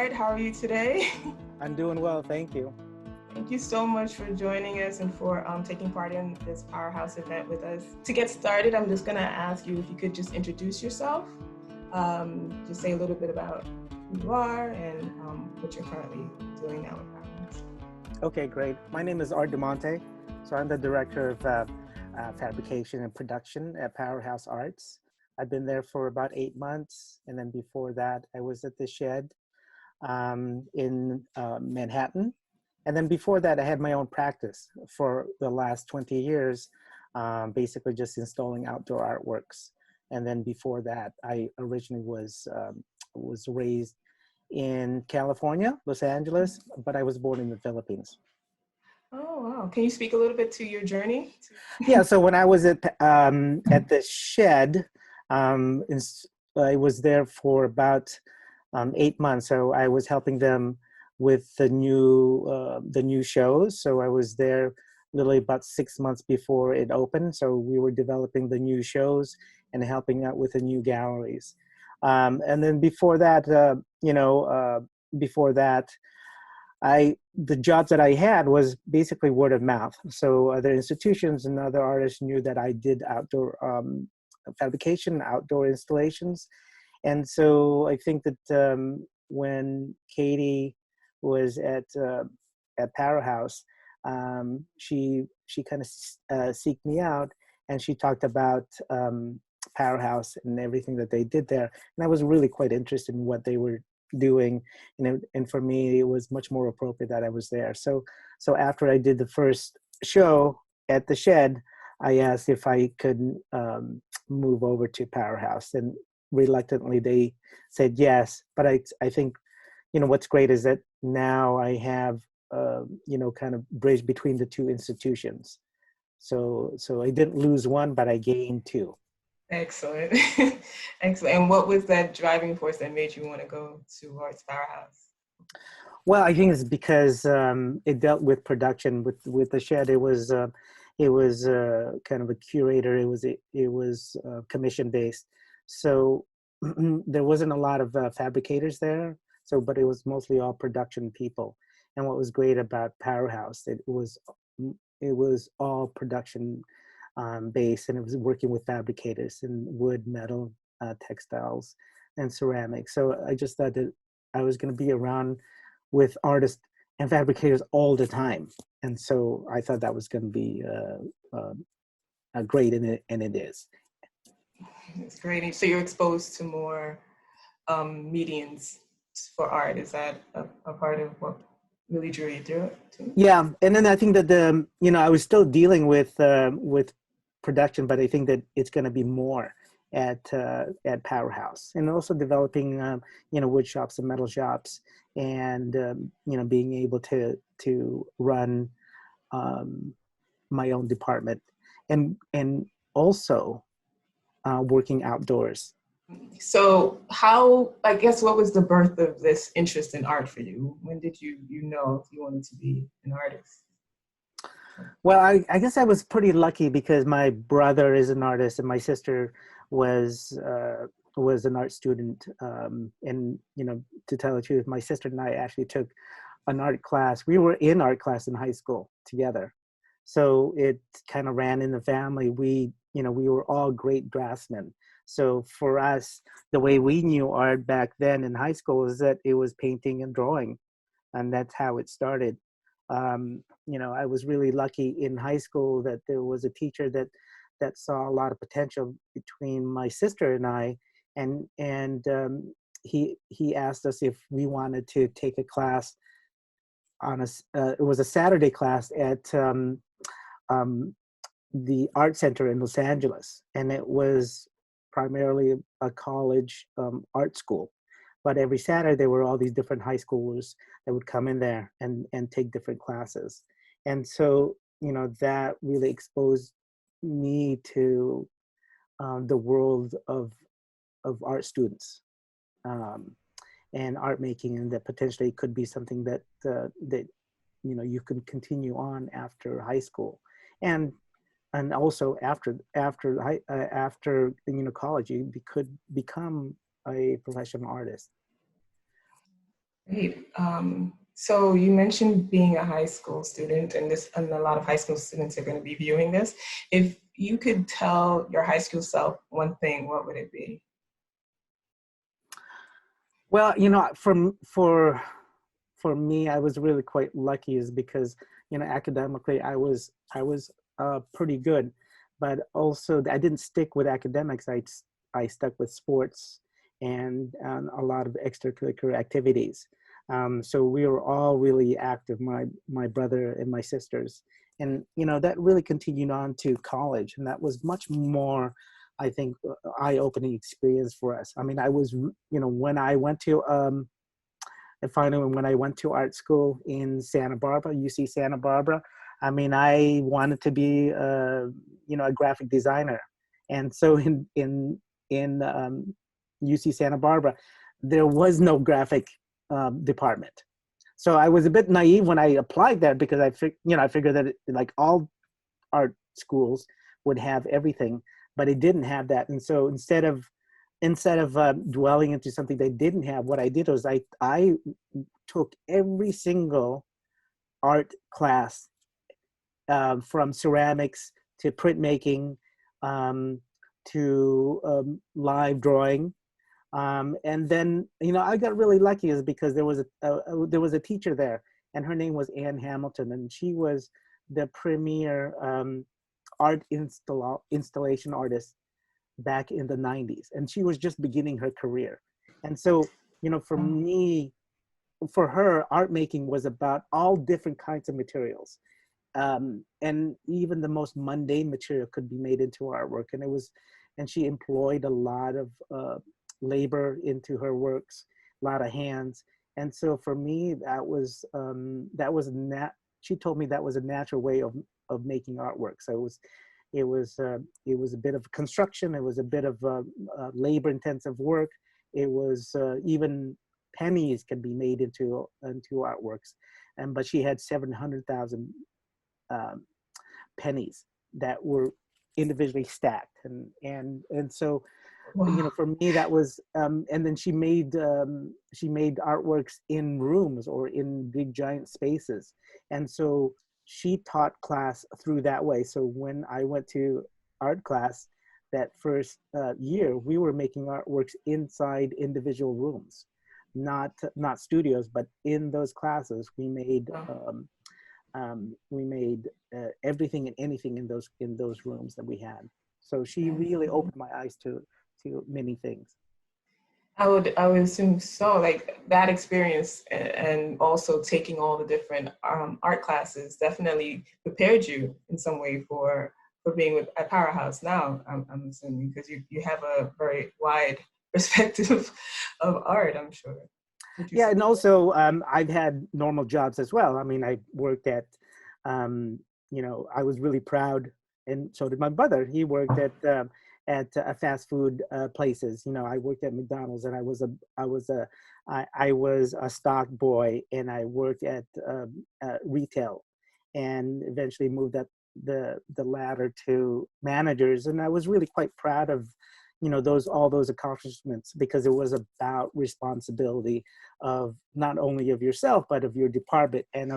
Art. How are you today? I'm doing well, thank you. Thank you so much for joining us and for taking part in this Powerhouse event with us. To get started, I'm just going to ask you if you could just introduce yourself, just say a little bit about who you are and what you're currently doing now with Powerhouse. Okay, great. My name is Art Domantay. So I'm the director of fabrication and production at Powerhouse Arts. I've been there for about 8 months. And then before that, I was at the Shed in Manhattan. And then before that, I had my own practice for the last 20 years, basically just installing outdoor artworks. And then before that, I originally was raised in California, Los Angeles, but I was born in the Philippines. Oh, wow. Can you speak a little bit to your journey? Yeah, so when I was at the Shed, I was there for about 8 months. So I was helping them with the new shows. So I was there literally about 6 months before it opened. So we were developing the new shows and helping out with the new galleries. And then before that, before that, the jobs that I had was basically word of mouth. So other institutions and other artists knew that I did outdoor fabrication, outdoor installations. And so I think that when Katie was at Powerhouse, she kind of seeked me out, and she talked about Powerhouse and everything that they did there. And I was really quite interested in what they were doing, and for me, it was much more appropriate that I was there. So after I did the first show at the Shed, I asked if I could move over to Powerhouse, and reluctantly they said yes. But I think, what's great is that now I have, kind of bridge between the two institutions. So I didn't lose one, but I gained two. Excellent. Excellent. And what was that driving force that made you want to go to Arts Powerhouse? Well, I think it's because it dealt with production. With the Shed, it was kind of a curator. It was commission based, so there wasn't a lot of fabricators there. So, but it was mostly all production people. And what was great about Powerhouse, it was all production based, and it was working with fabricators in wood, metal, textiles, and ceramics. So I just thought that I was going to be around with artists and fabricators all the time, and so I thought that was going to be great, and it is. It's great. So you're exposed to more mediums for art. Is that a part of what really drew you through it too? Yeah, and then I think that I was still dealing with production, but I think that it's going to be more at Powerhouse, and also developing wood shops and metal shops, and being able to run my own department, and also working outdoors. So what was the birth of this interest in art for you? When did you know you wanted to be an artist? Well, I guess I was pretty lucky because my brother is an artist and my sister was an art student. And to tell the truth, my sister and I actually took an art class. We were in art class in high school together, so it kind of ran in the family. We were all great draftsmen. So for us, the way we knew art back then in high school is that it was painting and drawing, and that's how it started. I was really lucky in high school that there was a teacher that saw a lot of potential between my sister and I, and he asked us if we wanted to take a class on it was a Saturday class at the art center in Los Angeles, and it was primarily a college art school. But every Saturday, there were all these different high schoolers that would come in there and take different classes. And so, that really exposed me to the world of art students, and art making, and that potentially could be something that you can continue on after high school, and also after college, you could become a professional artist. Great. So you mentioned being a high school student, and a lot of high school students are going to be viewing this. If you could tell your high school self one thing, what would it be? Well, for me, I was really quite lucky, is because academically I was pretty good, but also I didn't stick with academics. I stuck with sports and a lot of extracurricular activities. So we were all really active, my brother and my sisters, and that really continued on to college, and that was much more, I think, eye-opening experience for us. I mean, I was, when I went to and finally, when I went to art school in Santa Barbara, UC Santa Barbara, I mean, I wanted to be, a graphic designer. And so in UC Santa Barbara, there was no graphic department. So I was a bit naive when I applied there, because I figured that like all art schools would have everything, but it didn't have that. And so instead of dwelling into something they didn't have, what I did was I took every single art class, from ceramics to printmaking, um, to live drawing. And then, I got really lucky, is because there was a teacher there, and her name was Ann Hamilton, and she was the premier art installation artist back in the 90s, and she was just beginning her career. And so, for Oh, me, for her, art making was about all different kinds of materials, and even the most mundane material could be made into artwork. And she employed a lot of labor into her works, a lot of hands. And so for me, she told me that was a natural way of making artwork. So it was a bit of construction. It was a bit of labor intensive work. It was even pennies can be made into artworks. But she had 700,000 um, pennies that were individually stacked, and so wow. for me that was, and then she made artworks in rooms or in big giant spaces. And so she taught class through that way. So when I went to art class that first year, we were making artworks inside individual rooms, not studios, but in those classes we made everything and anything in those rooms that we had. So she really opened my eyes to many things. I would assume so. Like that experience and also taking all the different art classes definitely prepared you in some way for being with at Powerhouse now. I'm assuming because you have a very wide perspective of art. I'm sure. Would you Yeah, say? and also I've had normal jobs as well. I mean, I worked at, I was really proud, and so did my brother. He worked at fast food places. I worked at McDonald's, and I was a stock boy, and I worked at retail, and eventually moved up the ladder to managers. And I was really quite proud of all those accomplishments, because it was about responsibility of not only of yourself but of your department and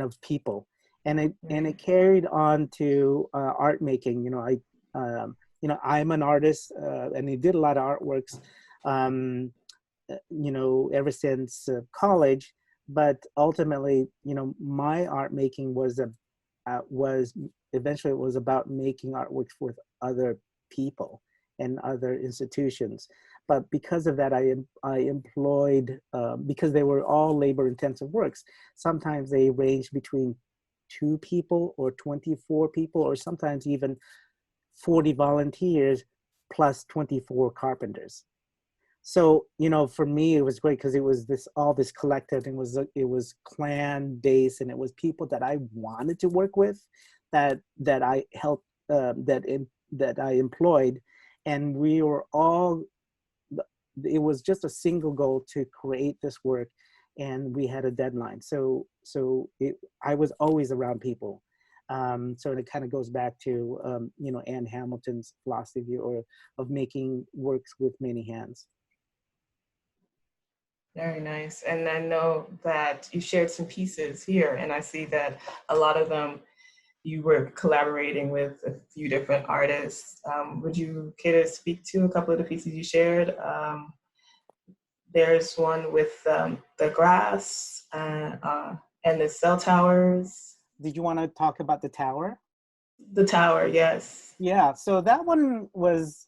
of people. And it Right. carried on to art making. I'm an artist, and I did a lot of artworks, um, ever since college. But ultimately, my art making was eventually, it was about making artworks with other people and other institutions. But because of that, I employed, because they were all labor intensive works. Sometimes they ranged between 2 people or 24 people, or sometimes even 40 volunteers plus 24 carpenters. So for me, it was great, because it was this collective, and it was clan based, and it was people that I wanted to work with, that I helped, that I employed. And we were all, it was just a single goal to create this work, and we had a deadline. So I was always around people. So it kind of goes back to Anne Hamilton's philosophy, or of making works with many hands. Very nice. And I know that you shared some pieces here, and I see that a lot of them you were collaborating with a few different artists. Would you care to speak to a couple of the pieces you shared? There's one with the grass and the cell towers. Did you want to talk about the tower? The tower, yes. Yeah, so that one was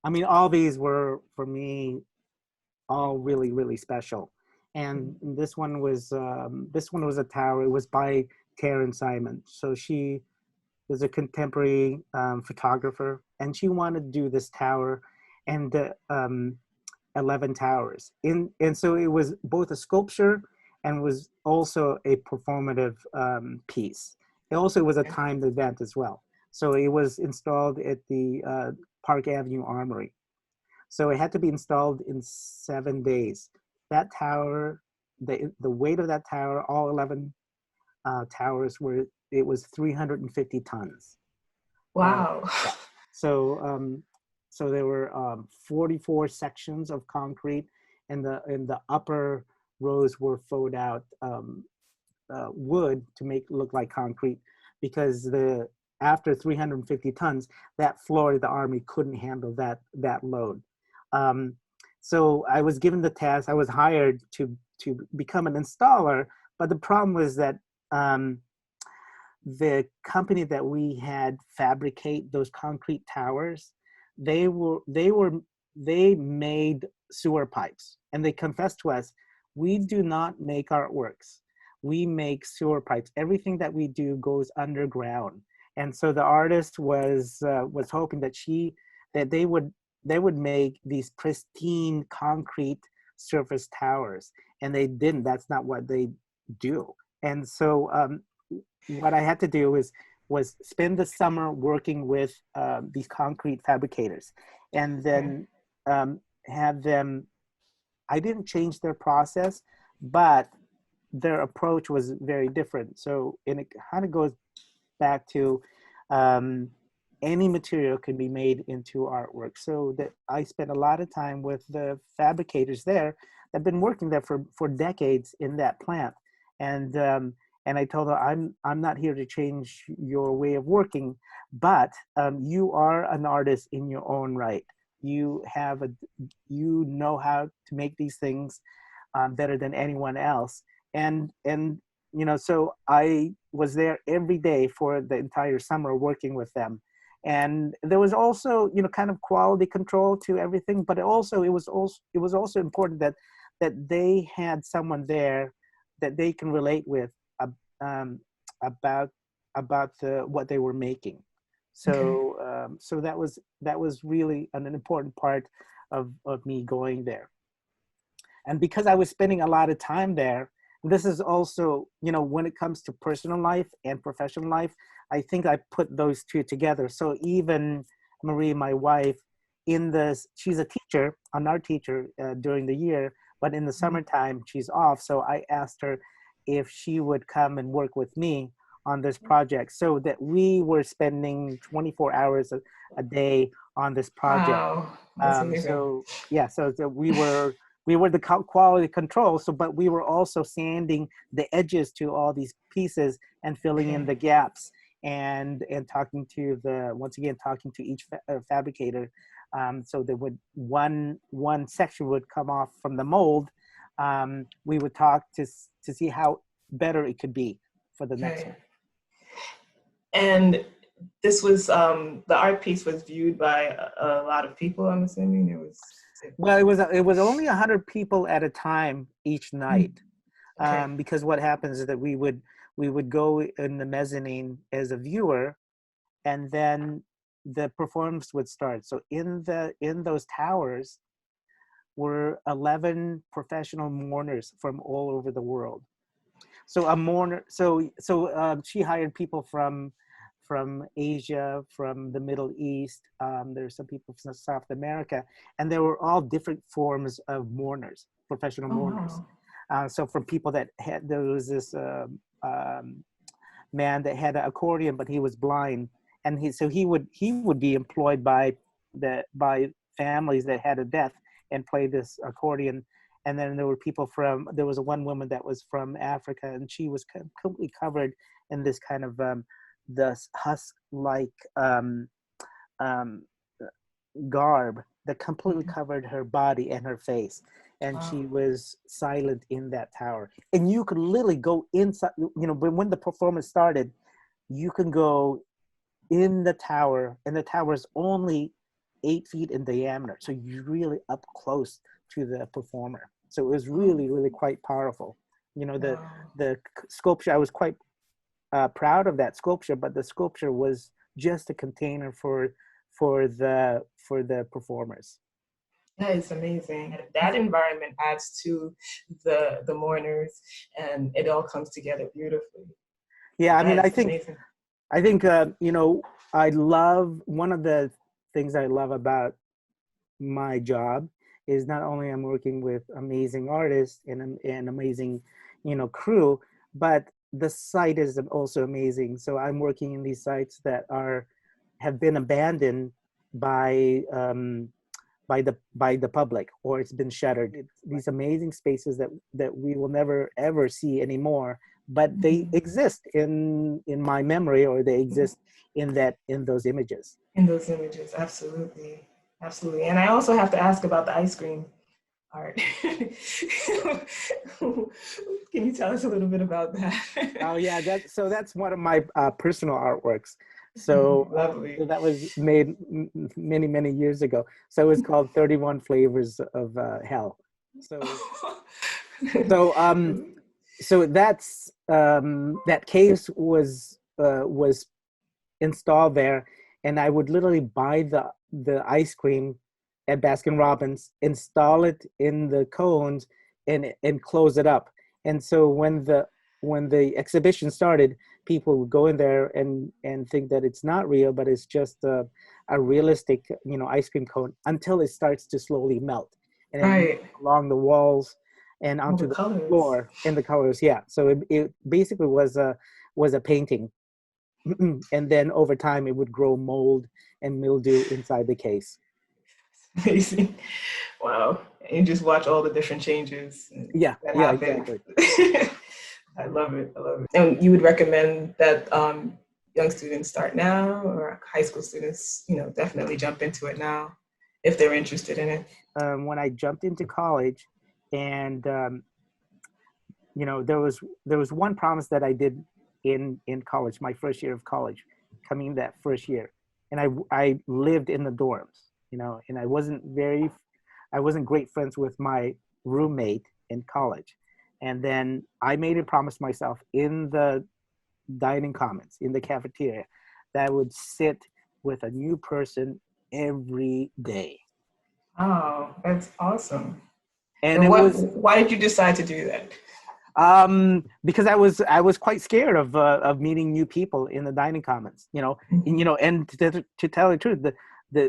I mean, all these were for me all really really special, and this one was a tower. It was by Karen Simon. So she was a contemporary photographer, and she wanted to do this tower and 11 towers and so it was both a sculpture and was also a performative piece. It also was a Okay. timed event as well. So it was installed at the Park Avenue Armory. So it had to be installed in 7 days. That tower, the weight of that tower, all 11 towers were, it was 350 tons. Uh, Wow. yeah. So so there were 44 sections of concrete, and the upper rows were filled out wood to make it look like concrete, because the after 350 tons, that floor of the army couldn't handle that load. Um, so I was given the task. I was hired to become an installer, but the problem was that the company that we had fabricate those concrete towers, they made sewer pipes, and they confessed to us, we do not make artworks, we make sewer pipes. Everything that we do goes underground. And so the artist was hoping that they would make these pristine concrete surface towers, and they didn't. That's not what they do. And so what I had to do was spend the summer working with these concrete fabricators, and Okay. then have them. I didn't change their process, but their approach was very different. So, and it kind of goes back to um, any material can be made into artwork. So that I spent a lot of time with the fabricators there that have been working there for decades in that plant. And I told her, I'm not here to change your way of working, but you are an artist in your own right. You know how to make these things better than anyone else. And so I was there every day for the entire summer working with them. And there was also, kind of quality control to everything, but it was also important that they had someone there that they can relate with um, about what they were making. Okay. So that was really an important part of me going there. And because I was spending a lot of time there, this is also, when it comes to personal life and professional life, I think I put those two together. So even Marie, my wife, she's a teacher, an art teacher during the year, but in the summertime she's off. So I asked her if she would come and work with me on this project, so that we were spending 24 hours a day on this project. Wow. That's amazing. So yeah, so we were the quality control. So, but we were also sanding the edges to all these pieces and filling in Okay. the gaps, and talking to talking to each fabricator. So there would one section would come off from the mold. We would talk to see how better it could be for the next Okay. one. And this was the art piece was viewed by a lot of people. I'm assuming it was. Well, it was only 100 people at a time each night, Okay. because what happens is that we would go in the mezzanine as a viewer, and then the performance would start. So in those towers were 11 professional mourners from all over the world. So a mourner, she hired people from Asia, from the Middle East. There's some people from South America, and they were all different forms of mourners, professional Oh mourners. wow. So from people there was this man that had an accordion, but he was blind, and he would be employed by families that had a death and play this accordion, And then there were people there was one woman that was from Africa, and she was completely covered in this kind of this husk-like um, garb that completely covered her body and her face. And Wow. she was silent in that tower. And you could literally go inside, when the performance started, you can go in the tower, and the tower is only 8 feet in diameter. So you're really up close to the performer. So it was really, really quite powerful. Wow. The sculpture, I was quite proud of that sculpture, but the sculpture was just a container for the performers. That is amazing. That environment adds to the mourners, and it all comes together beautifully. Yeah, I mean, That is amazing. I think I love, one of the things I love about my job is not only I'm working with amazing artists and amazing, crew, but the site is also amazing. So I'm working in these sites that have been abandoned by the public, or it's been shuttered. It's these amazing spaces that we will never ever see anymore, but they exist in my memory, or they exist in those images. In those images, absolutely. Absolutely. And I also have to ask about the ice cream art. Can you tell us a little bit about that? Oh yeah, that's one of my personal artworks. So Lovely. that was made many, many years ago. So it's called 31 Flavors of Hell. So that's that case was installed there, and I would literally buy the ice cream at Baskin Robbins, install it in the cones, and close it up. And so when the exhibition started, people would go in there and think that it's not real, but it's just a realistic, ice cream cone, until it starts to slowly melt, and Right. along the walls and onto the floor, and the colors. Yeah. So it basically was a painting. And then over time it would grow mold and mildew inside the case. Amazing. Wow. And you just watch all the different changes that happen. Exactly. I love it. I love it. And you would recommend that young students start now, or high school students, definitely jump into it now if they're interested in it? When I jumped into college, and there was one promise that I did in college, my first year of college, coming that first year, and I lived in the dorms, and I wasn't great friends with my roommate in college. And then I made a promise myself in the dining commons, in the cafeteria, that I would sit with a new person every day. Oh, that's awesome. And why did you decide to do that? Because I was quite scared of meeting new people in the dining commons, and to tell the truth,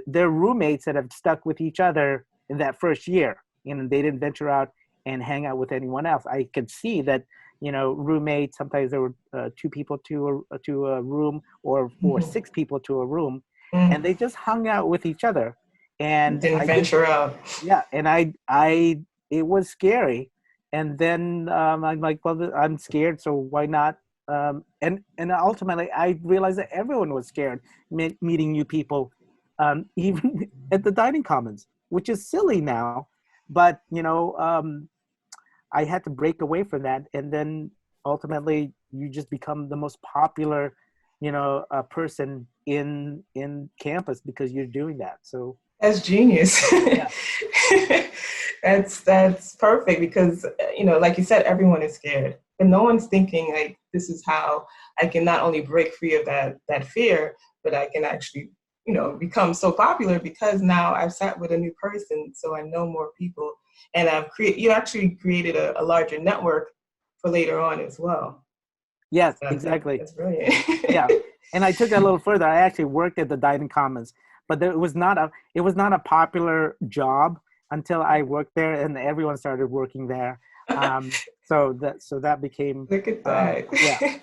their roommates that have stuck with each other in that first year, they didn't venture out and hang out with anyone else. I could see that, roommates, sometimes there were 2 people to a room, or 6 people to a room, and they just hung out with each other, and didn't venture out. Yeah, and it was scary. And then I'm like, well, I'm scared, so why not? And ultimately, I realized that everyone was scared meeting new people, even at the dining commons, which is silly now. But I had to break away from that, and then ultimately, you just become the most popular, person in campus because you're doing that. So that's genius. Yeah. That's perfect, because like you said, everyone is scared, but no one's thinking like, this is how I can not only break free of that fear, but I can actually become so popular, because now I've sat with a new person, so I know more people, and you actually created a larger network for later on as well. Yes, exactly. That's brilliant. Yeah, and I took that a little further. I actually worked at the dining commons, but it was not a popular job until I worked there, and everyone started working there. So that became. Look at that. Yeah.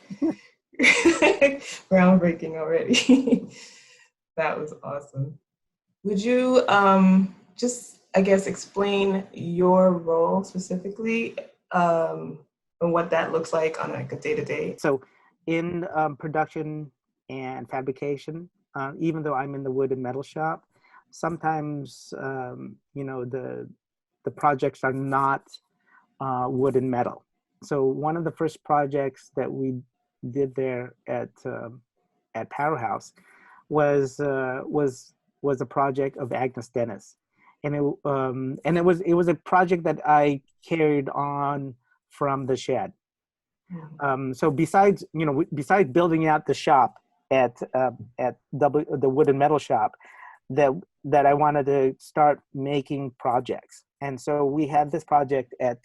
Groundbreaking already. That was awesome. Would you just I guess, explain your role specifically, and what that looks like on like a day to day. So in production and fabrication, even though I'm in the wood and metal shop, sometimes, the projects are not wood and metal. So one of the first projects that we did there at Powerhouse was was a project of Agnes Dennis, and it was a project that I carried on from the shed. So besides building out the shop at the wood and metal shop, that I wanted to start making projects, and so we had this project at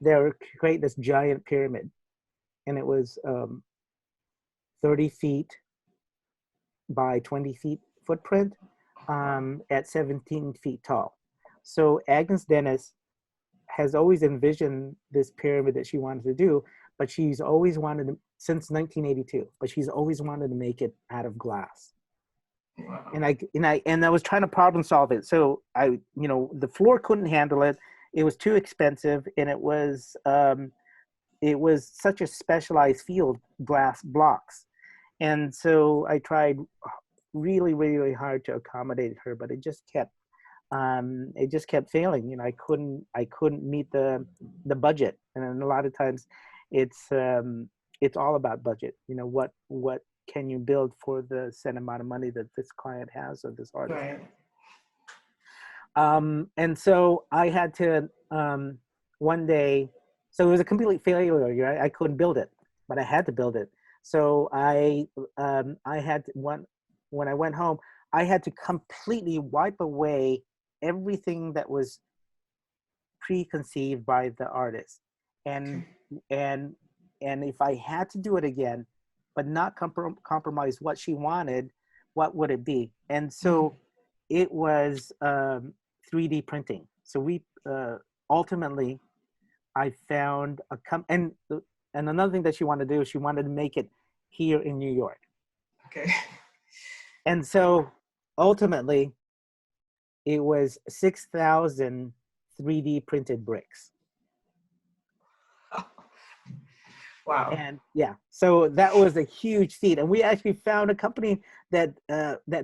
they were create this giant pyramid, and it was 30 feet by 20 feet footprint, at 17 feet tall. So Agnes Dennis has always envisioned this pyramid that she wanted to do, but she's always wanted to, since 1982, but she's always wanted to make it out of glass. Wow. And I was trying to problem solve it. So the floor couldn't handle it. It was too expensive, and it was such a specialized field, glass blocks. And so I tried really, really, really hard to accommodate her, but it just kept failing. I couldn't meet the budget, and a lot of times it's all about budget. What can you build for the set amount of money that this client has or this artist Right. has. And so I had to one day. So it was a complete failure. Right? I couldn't build it, but I had to build it. So I had to, when I went home, I had to completely wipe away everything that was preconceived by the artist, and if I had to do it again, but not compromise what she wanted, what would it be? And so it was 3D printing. So we ultimately, I found and another thing that she wanted to do, she wanted to make it here in New York. Okay. And so ultimately, it was 6,000 3D printed bricks. Wow. And yeah, so that was a huge feat. And we actually found a company that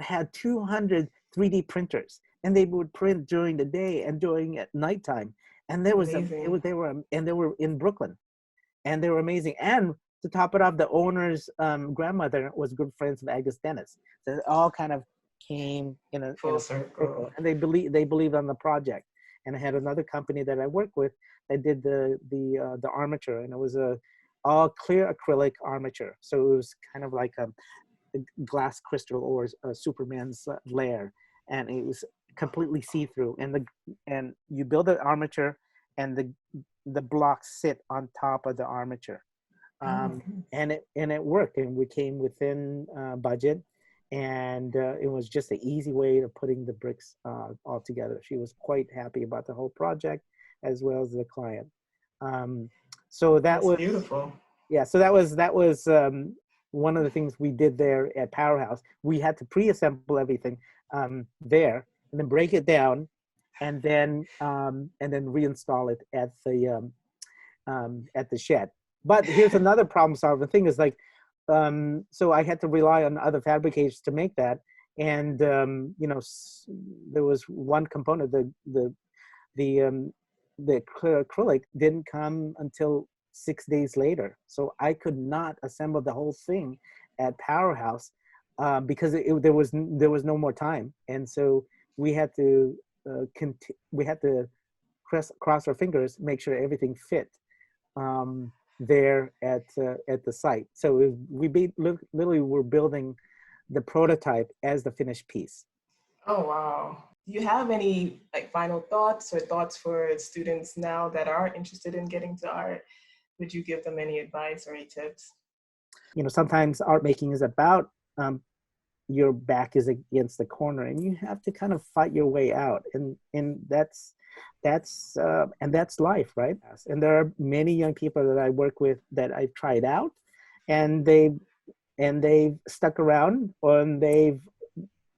had 200 3D printers, and they would print during the day and during at nighttime. And they were in Brooklyn, and they were amazing. And to top it off, the owner's grandmother was good friends with Agnes Dennis. So it all kind of came in a Full circle. and they believed on the project. And I had another company that I worked with that did the armature, and it was a all clear acrylic armature. So it was kind of like a glass crystal or a Superman's lair, and it was completely see-through. And you build an armature, and the blocks sit on top of the armature. And it worked, and we came within budget, and it was just an easy way of putting the bricks all together. She was quite happy about the whole project, as well as the client. So That's beautiful. yeah. So that was one of the things we did there at Powerhouse. We had to pre-assemble everything there, and then break it down, and then reinstall it at the shed. But here's another problem solving thing is like, so I had to rely on other fabricators to make that. And, there was one component, the acrylic didn't come until 6 days later. So I could not assemble the whole thing at Powerhouse because there was no more time. And so we had to cross our fingers, make sure everything fit there at the site. So literally were building the prototype as the finished piece. Oh, wow. Do you have any like final thoughts or thoughts for students now that are interested in getting to art? Would you give them any advice or any tips? Sometimes art making is about your back is against the corner, and you have to kind of fight your way out, and that's life, right? And there are many young people that I work with that I've tried out, and they've stuck around, and they've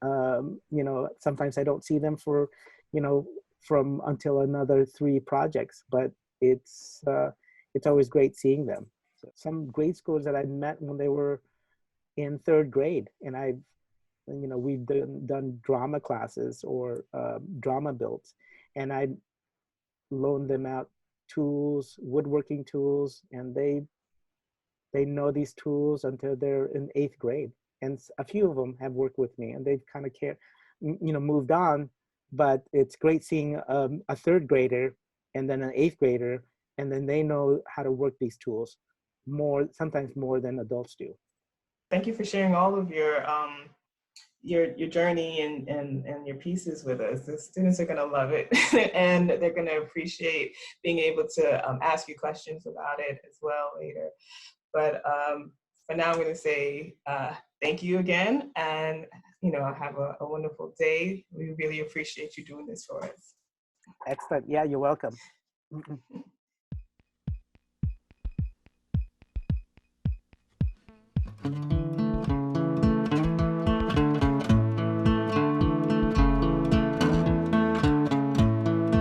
You know, sometimes I don't see them for, you know, from until another 3 projects, but it's always great seeing them. So some grade schools that I met when they were in 3rd grade, and you know, we've done drama classes or drama builds, and I loaned them out tools, woodworking tools, and they know these tools until they're in 8th grade. And a few of them have worked with me, and they've kind of you know, moved on. But it's great seeing a 3rd grader and then an 8th grader, and then they know how to work these tools sometimes more than adults do. Thank you for sharing all of your journey and your pieces with us. The students are going to love it, and they're going to appreciate being able to ask you questions about it as well later. But for now, I'm going to say thank you again, and you know, have a wonderful day. We really appreciate you doing this for us. Excellent. Yeah, you're welcome.